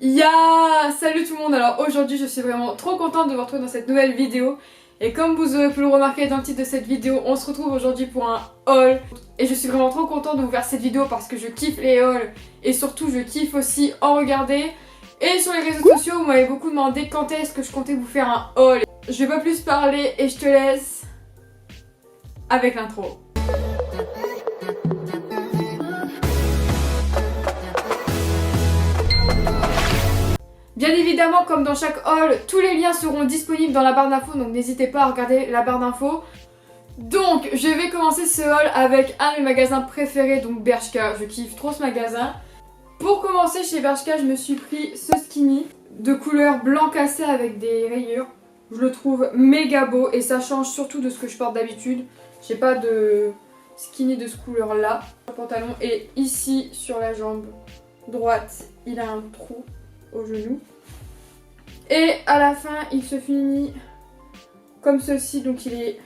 Salut tout le monde. Alors aujourd'hui je suis vraiment trop contente de vous retrouver dans cette nouvelle vidéo. Et comme vous aurez pu le remarquer dans le titre de cette vidéo, on se retrouve aujourd'hui pour un haul. Et je suis vraiment trop contente de vous faire cette vidéo parce que je kiffe les hauls. Et surtout je kiffe aussi en regarder. Et sur les réseaux sociaux vous m'avez beaucoup demandé quand est-ce que je comptais vous faire un haul. Je vais pas plus parler et je te laisse avec l'intro. Bien évidemment, comme dans chaque haul, tous les liens seront disponibles dans la barre d'infos, donc n'hésitez pas à regarder la barre d'infos. Donc, je vais commencer ce haul avec un de mes magasins préférés, donc Bershka. Je kiffe trop ce magasin. Pour commencer, chez Bershka, je me suis pris ce skinny de couleur blanc cassé avec des rayures. Je le trouve méga beau et ça change surtout de ce que je porte d'habitude. J'ai pas de skinny de ce couleur là. Le pantalon est ici sur la jambe droite, il a un trou au genou. Et à la fin, il se finit comme ceci, donc il est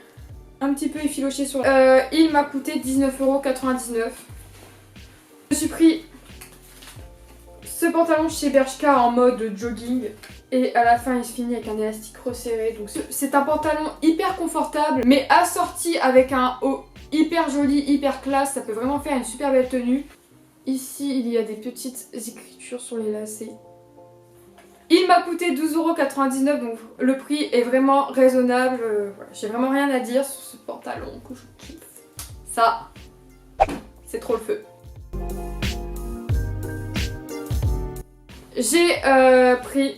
un petit peu effiloché sur il m'a coûté 19,99 €. Je me suis pris ce pantalon chez Bershka en mode jogging. Et à la fin, il se finit avec un élastique resserré. Donc c'est un pantalon hyper confortable, mais assorti avec un haut hyper joli, hyper classe. Ça peut vraiment faire une super belle tenue. Ici, il y a des petites écritures sur les lacets. Il m'a coûté 12,99 €, donc le prix est vraiment raisonnable. Voilà, j'ai vraiment rien à dire sur ce pantalon que je kiffe. Ça, c'est trop le feu. J'ai pris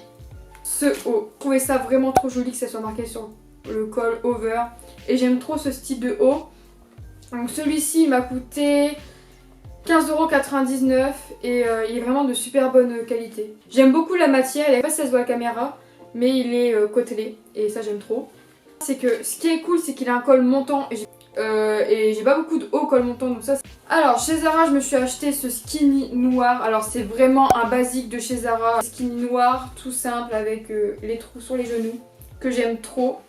ce haut. Je trouvais ça vraiment trop joli que ça soit marqué sur le col over. Et j'aime trop ce style de haut. Donc celui-ci il m'a coûté 15,99 € et il est vraiment de super bonne qualité. J'aime beaucoup la matière, je sais pas si ça se voit à la caméra, mais il est côtelé et ça j'aime trop. C'est que ce qui est cool, c'est qu'il a un col montant et j'ai pas beaucoup de haut col montant, donc ça. Alors chez Zara, je me suis acheté ce skinny noir. Alors c'est vraiment un basique de chez Zara, skinny noir tout simple avec les trous sur les genoux que j'aime trop.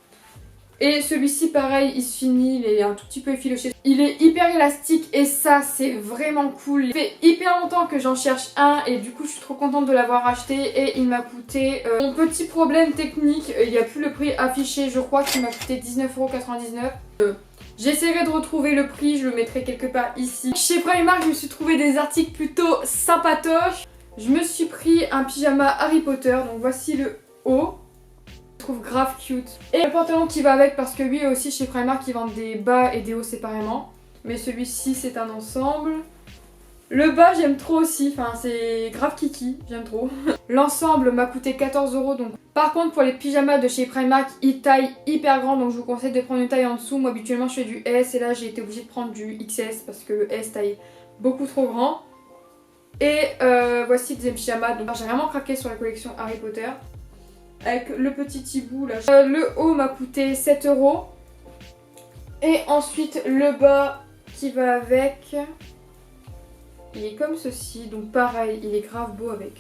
Et celui-ci pareil, il se finit, il est un tout petit peu effiloché. Il est hyper élastique et ça c'est vraiment cool. Il fait hyper longtemps que j'en cherche un et du coup je suis trop contente de l'avoir acheté et il m'a coûté... Mon petit problème technique, il n'y a plus le prix affiché, je crois qu'il m'a coûté 19,99 €. J'essaierai de retrouver le prix, je le mettrai quelque part ici. Chez Primark, je me suis trouvé des articles plutôt sympatoches. Je me suis pris un pyjama Harry Potter, donc voici le haut. Je trouve grave cute. Et le pantalon qui va avec parce que lui aussi chez Primark ils vendent des bas et des hauts séparément. Mais celui-ci c'est un ensemble. Le bas j'aime trop aussi, enfin c'est grave kiki, j'aime trop. L'ensemble m'a coûté 14 €. Donc. Par contre pour les pyjamas de chez Primark, ils taillent hyper grand, donc je vous conseille de prendre une taille en dessous. Moi habituellement je fais du S et là j'ai été obligée de prendre du XS parce que le S taille beaucoup trop grand. Et voici le deuxième pyjama, donc j'ai vraiment craqué sur la collection Harry Potter. Avec le petit hibou là. Le haut m'a coûté 7 €. Et ensuite le bas qui va avec. Il est comme ceci, donc pareil, il est grave beau avec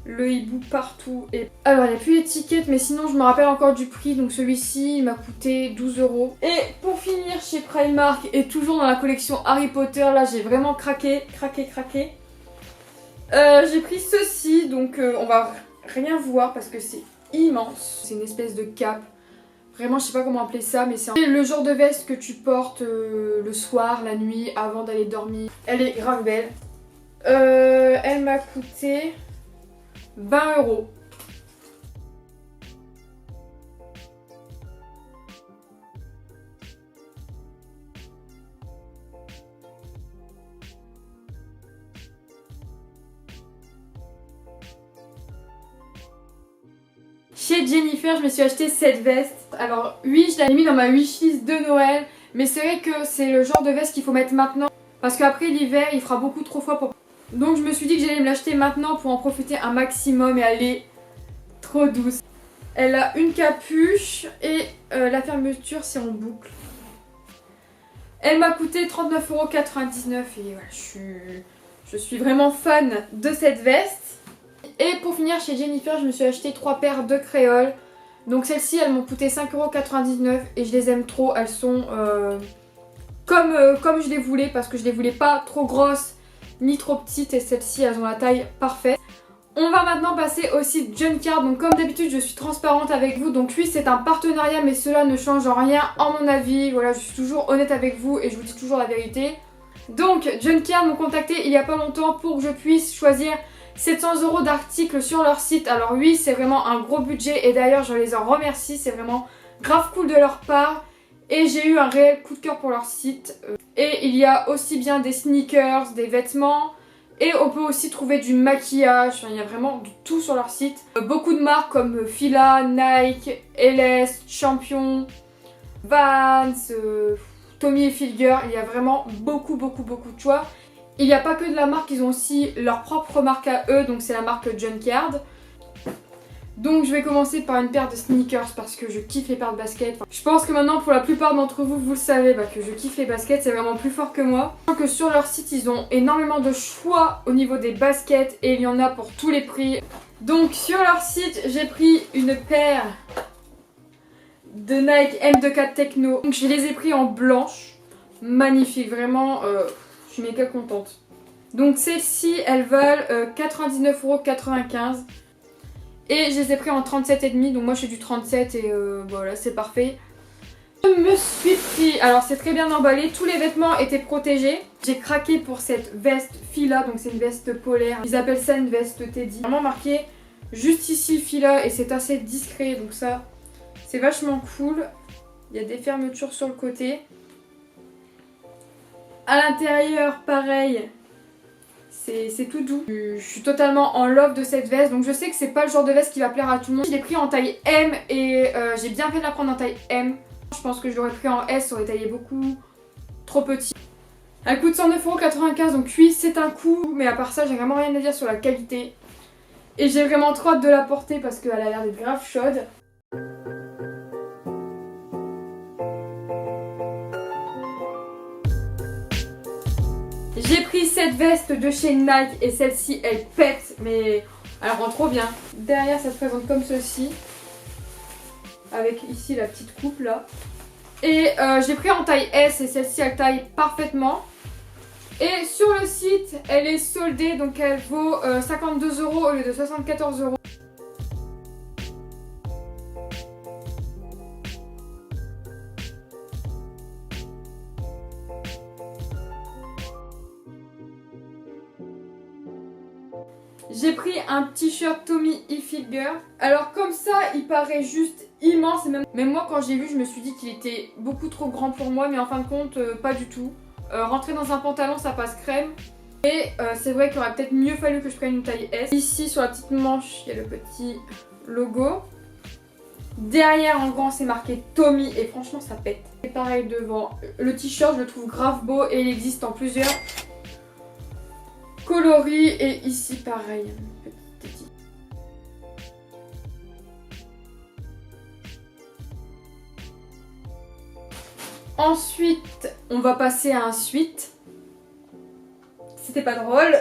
le hibou partout. Et alors il n'y a plus d'étiquette, mais sinon je me rappelle encore du prix. Donc celui-ci il m'a coûté 12 €. Et pour finir chez Primark et toujours dans la collection Harry Potter, là j'ai vraiment craqué. J'ai pris ceci, donc on va rien voir parce que c'est immense. C'est une espèce de cape. Vraiment, je sais pas comment appeler ça, mais c'est le genre de veste que tu portes le soir, la nuit, avant d'aller dormir. Elle est grave belle. Elle m'a coûté 20 €. Chez Jennifer, je me suis acheté cette veste. Alors oui, je l'avais mis dans ma wishlist de Noël, mais c'est vrai que c'est le genre de veste qu'il faut mettre maintenant parce qu'après l'hiver, il fera beaucoup trop froid pour... Donc je me suis dit que j'allais me l'acheter maintenant pour en profiter un maximum et elle est trop douce. Elle a une capuche et la fermeture c'est en boucle. Elle m'a coûté 39,99 € et voilà, je suis vraiment fan de cette veste. Et pour finir chez Jennifer, je me suis acheté 3 paires de créoles. Donc celles-ci elles m'ont coûté 5,99 € et je les aime trop. Elles sont comme je les voulais parce que je les voulais pas trop grosses ni trop petites et celles-ci elles ont la taille parfaite. On va maintenant passer au site Junkcard. Donc comme d'habitude je suis transparente avec vous. Donc oui, c'est un partenariat mais cela ne change rien en mon avis. Voilà, je suis toujours honnête avec vous et je vous dis toujours la vérité. Donc Junkcard m'ont contacté il y a pas longtemps pour que je puisse choisir 700 € d'articles sur leur site. Alors oui, c'est vraiment un gros budget et d'ailleurs je les en remercie. C'est vraiment grave cool de leur part. Et j'ai eu un réel coup de cœur pour leur site. Et il y a aussi bien des sneakers, des vêtements. Et on peut aussi trouver du maquillage. Enfin, il y a vraiment de tout sur leur site. Beaucoup de marques comme Fila, Nike, LS, Champion, Vans, Tommy Hilfiger. Il y a vraiment beaucoup de choix. Il n'y a pas que de la marque, ils ont aussi leur propre marque à eux. Donc c'est la marque Junkcard. Donc je vais commencer par une paire de sneakers parce que je kiffe les paires de baskets. Je pense que maintenant pour la plupart d'entre vous, vous le savez que je kiffe les baskets, c'est vraiment plus fort que moi. Je pense que sur leur site ils ont énormément de choix au niveau des baskets et il y en a pour tous les prix. Donc sur leur site j'ai pris une paire de Nike M24 Techno. Donc je les ai pris en blanche, magnifique, vraiment je suis méga contente. Donc celles-ci elles valent 99,95 €. Et je les ai pris en 37,5, donc moi je suis du 37 et voilà, c'est parfait. Je me suis pris, alors c'est très bien emballé, tous les vêtements étaient protégés. J'ai craqué pour cette veste Fila, donc c'est une veste polaire. Ils appellent ça une veste Teddy. Vraiment marqué juste ici Fila et c'est assez discret, donc ça c'est vachement cool. Il y a des fermetures sur le côté. À l'intérieur, pareil. C'est tout doux. Je suis totalement en love de cette veste. Donc je sais que c'est pas le genre de veste qui va plaire à tout le monde. Je l'ai pris en taille M et j'ai bien fait de la prendre en taille M. Je pense que je l'aurais pris en S, ça aurait taillé beaucoup trop petit. Elle coûte 109,95 €. Donc oui, c'est un coût. Mais à part ça, j'ai vraiment rien à dire sur la qualité. Et j'ai vraiment trop hâte de la porter parce qu'elle a l'air d'être grave chaude. J'ai pris cette veste de chez Nike et celle-ci elle pète mais elle rend trop bien. Derrière ça se présente comme ceci. Avec ici la petite coupe là. Et j'ai pris en taille S et celle-ci elle taille parfaitement. Et sur le site elle est soldée donc elle vaut 52 € au lieu de 74 €. J'ai pris un t-shirt Tommy Hilfiger. Alors comme ça, il paraît juste immense. Et même moi, quand j'ai vu, je me suis dit qu'il était beaucoup trop grand pour moi. Mais en fin de compte, pas du tout. Rentrer dans un pantalon, ça passe crème. Et c'est vrai qu'il aurait peut-être mieux fallu que je prenne une taille S. Ici, sur la petite manche, il y a le petit logo. Derrière, en grand, c'est marqué Tommy. Et franchement, ça pète. Et pareil devant. Le t-shirt, je le trouve grave beau. Et il existe en plusieurs coloris et ici pareil, petit. Ensuite, on va passer à un sweat. C'était pas drôle.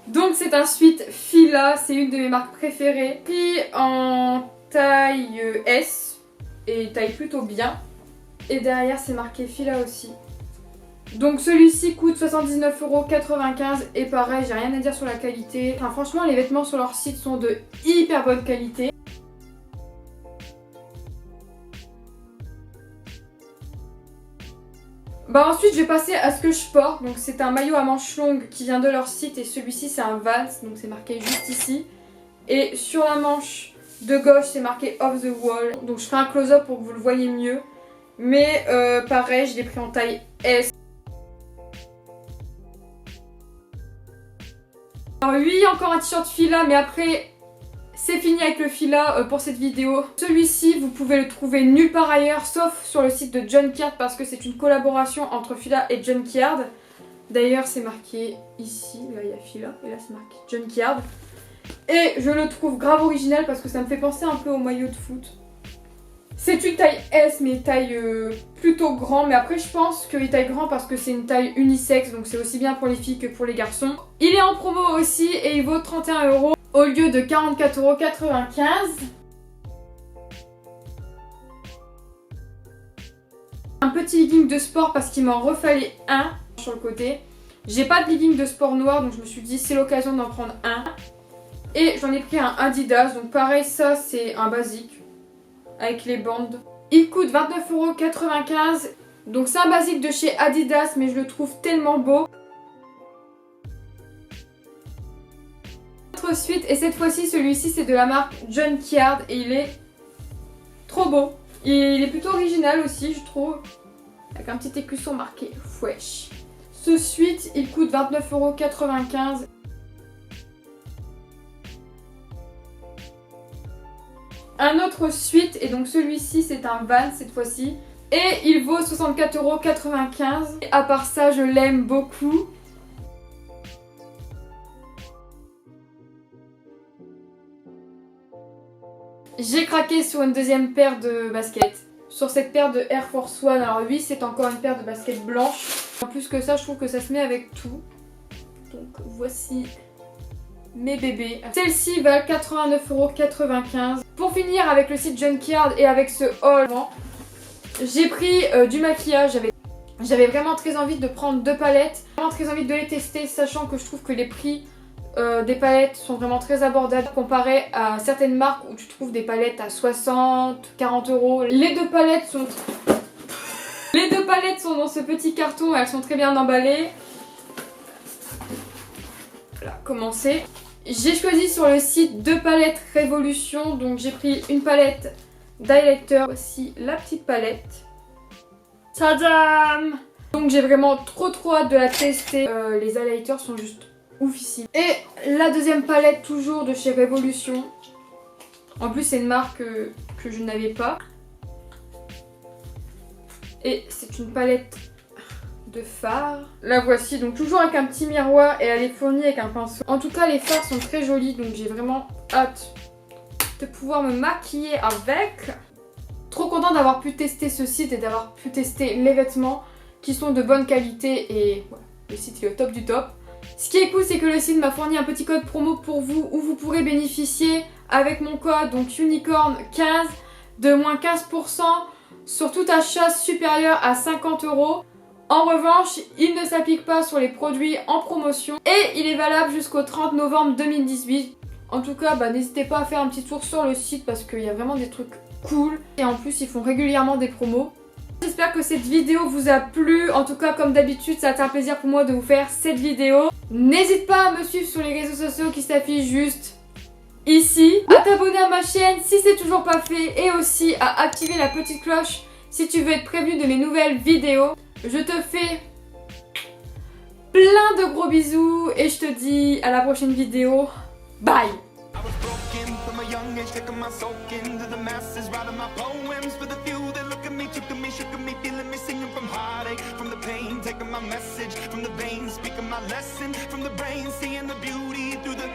Donc c'est un sweat Fila, c'est une de mes marques préférées. Pris en taille S et il taille plutôt bien. Et derrière c'est marqué Fila aussi. Donc celui-ci coûte 79,95 € et pareil, j'ai rien à dire sur la qualité. Enfin franchement les vêtements sur leur site sont de hyper bonne qualité. Ensuite je vais passer à ce que je porte. Donc c'est un maillot à manches longues qui vient de leur site et celui-ci c'est un Vans, donc c'est marqué juste ici. Et sur la manche de gauche c'est marqué Off the Wall. Donc je ferai un close-up pour que vous le voyez mieux. Mais pareil, je l'ai pris en taille S. Alors oui, encore un t-shirt Fila, mais après c'est fini avec le Fila pour cette vidéo. Celui-ci, vous pouvez le trouver nulle part ailleurs, sauf sur le site de Junkcard parce que c'est une collaboration entre Fila et Junkcard. D'ailleurs, c'est marqué ici, là il y a Fila, et là c'est marqué Junkcard. Et je le trouve grave original parce que ça me fait penser un peu au maillot de foot. C'est une taille S mais taille plutôt grand, mais après je pense qu'il taille grand parce que c'est une taille unisexe, donc c'est aussi bien pour les filles que pour les garçons. Il est en promo aussi et il vaut 31 € au lieu de 44,95 €. Un petit legging de sport parce qu'il m'en refallait un sur le côté. J'ai pas de legging de sport noir donc je me suis dit c'est l'occasion d'en prendre un. Et j'en ai pris un Adidas, donc pareil, ça c'est un basique avec les bandes. Il coûte 29,95 €. Donc c'est un basique de chez Adidas, mais je le trouve tellement beau. Autre suite, et cette fois-ci celui-ci c'est de la marque Junkyard et il est trop beau. Il est plutôt original aussi je trouve, avec un petit écusson marqué Fresh. Ce suite il coûte 29,95 €. Un autre suite, et donc celui-ci c'est un Vans cette fois-ci. Et il vaut 64,95 €. À part ça, je l'aime beaucoup. J'ai craqué sur une deuxième paire de baskets. Sur cette paire de Air Force One. Alors oui, c'est encore une paire de baskets blanches. En plus que ça, je trouve que ça se met avec tout. Donc voici mes bébés. Celles-ci valent 89,95 €. Pour finir avec le site Junkyard et avec ce haul, j'ai pris du maquillage. J'avais vraiment très envie de prendre 2 palettes. Vraiment très envie de les tester, sachant que je trouve que les prix des palettes sont vraiment très abordables comparé à certaines marques où tu trouves des palettes à 60, 40 €. Les deux palettes sont dans ce petit carton, elles sont très bien emballées. Voilà, commencer. J'ai choisi sur le site 2 palettes Révolution, donc j'ai pris une palette d'highlighter. Voici la petite palette. Tadam! Donc j'ai vraiment trop hâte de la tester. Les highlighters sont juste oufissimes. Et la deuxième palette toujours de chez Révolution. En plus c'est une marque que je n'avais pas. Et c'est une palette de fards. La voici donc toujours avec un petit miroir et elle est fournie avec un pinceau. En tout cas les fards sont très jolis, donc j'ai vraiment hâte de pouvoir me maquiller avec. Trop contente d'avoir pu tester ce site et d'avoir pu tester les vêtements qui sont de bonne qualité et voilà, le site est au top du top. Ce qui est cool, c'est que le site m'a fourni un petit code promo pour vous où vous pourrez bénéficier avec mon code donc unicorn15 de moins 15% sur tout achat supérieur à 50 €. En revanche, il ne s'applique pas sur les produits en promotion et il est valable jusqu'au 30 novembre 2018. En tout cas, n'hésitez pas à faire un petit tour sur le site parce qu'il y a vraiment des trucs cool. Et en plus, ils font régulièrement des promos. J'espère que cette vidéo vous a plu. En tout cas, comme d'habitude, ça a été un plaisir pour moi de vous faire cette vidéo. N'hésite pas à me suivre sur les réseaux sociaux qui s'affichent juste ici. À t'abonner à ma chaîne si c'est toujours pas fait. Et aussi à activer la petite cloche si tu veux être prévenu de mes nouvelles vidéos. Je te fais plein de gros bisous et je te dis à la prochaine vidéo. Bye! I was broken from a young age, taking my soul into the masses, writing my poems for the few that look at me, took me, shook me, feeling me, singing from heartache, from the pain, taking my message from the veins, speaking my lesson from the brain, seeing the beauty through the